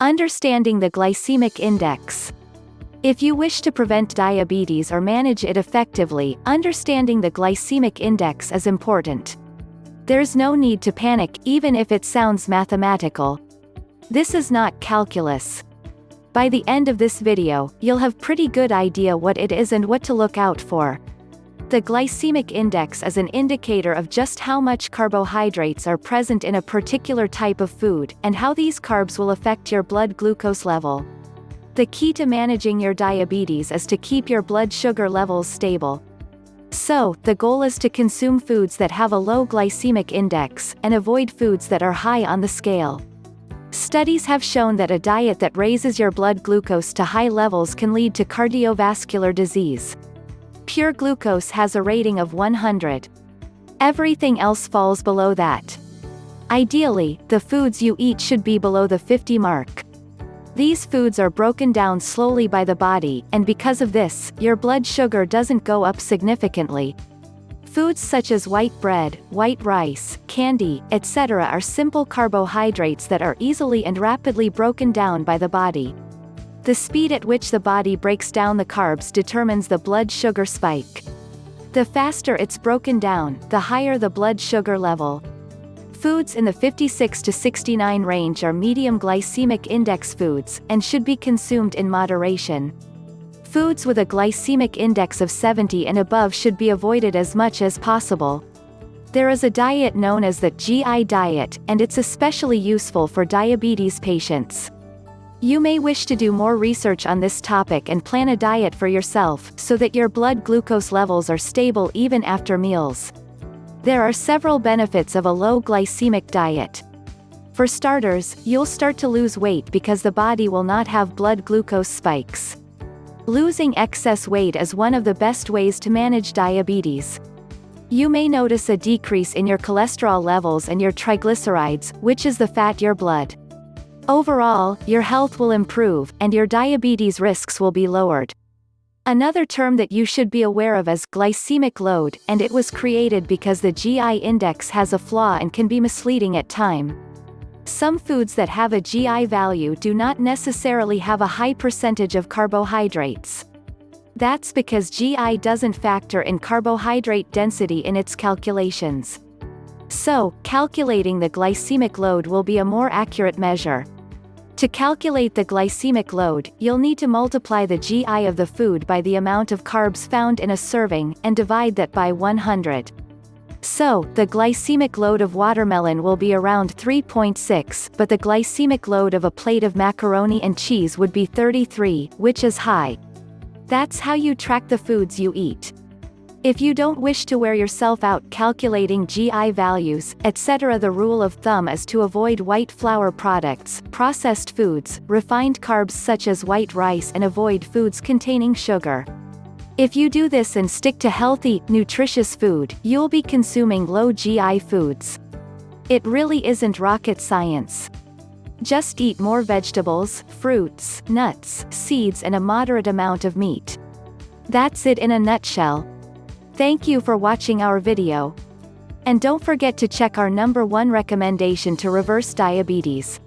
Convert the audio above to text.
Understanding the glycemic index. If you wish to prevent diabetes or manage it effectively, understanding the glycemic index is important. There's no need to panic, even if it sounds mathematical. This is not calculus. By the end of this video, you'll have pretty good idea what it is and what to look out for. The glycemic index is an indicator of just how much carbohydrates are present in a particular type of food, and how these carbs will affect your blood glucose level. The key to managing your diabetes is to keep your blood sugar levels stable. So, the goal is to consume foods that have a low glycemic index, and avoid foods that are high on the scale. Studies have shown that a diet that raises your blood glucose to high levels can lead to cardiovascular disease. Pure glucose has a rating of 100. Everything else falls below that. Ideally, the foods you eat should be below the 50 mark. These foods are broken down slowly by the body, and because of this, your blood sugar doesn't go up significantly. Foods such as white bread, white rice, candy, etc. are simple carbohydrates that are easily and rapidly broken down by the body. The speed at which the body breaks down the carbs determines the blood sugar spike. The faster it's broken down, the higher the blood sugar level. Foods in the 56 to 69 range are medium glycemic index foods, and should be consumed in moderation. Foods with a glycemic index of 70 and above should be avoided as much as possible. There is a diet known as the GI diet, and it's especially useful for diabetes patients. You may wish to do more research on this topic and plan a diet for yourself, so that your blood glucose levels are stable even after meals. There are several benefits of a low glycemic diet. For starters, you'll start to lose weight because the body will not have blood glucose spikes. Losing excess weight is one of the best ways to manage diabetes. You may notice a decrease in your cholesterol levels and your triglycerides, which is the fat in your blood. Overall, your health will improve, and your diabetes risks will be lowered. Another term that you should be aware of is glycemic load, and it was created because the GI index has a flaw and can be misleading at times. Some foods that have a GI value do not necessarily have a high percentage of carbohydrates. That's because GI doesn't factor in carbohydrate density in its calculations. So, calculating the glycemic load will be a more accurate measure. To calculate the glycemic load, you'll need to multiply the GI of the food by the amount of carbs found in a serving, and divide that by 100. So, the glycemic load of watermelon will be around 3.6, but the glycemic load of a plate of macaroni and cheese would be 33, which is high. That's how you track the foods you eat. If you don't wish to wear yourself out calculating GI values, etc., the rule of thumb is to avoid white flour products, processed foods, refined carbs such as white rice, and avoid foods containing sugar. If you do this and stick to healthy, nutritious food, you'll be consuming low GI foods. It really isn't rocket science. Just eat more vegetables, fruits, nuts, seeds, and a moderate amount of meat. That's it in a nutshell. Thank you for watching our video. And don't forget to check our #1 recommendation to reverse diabetes.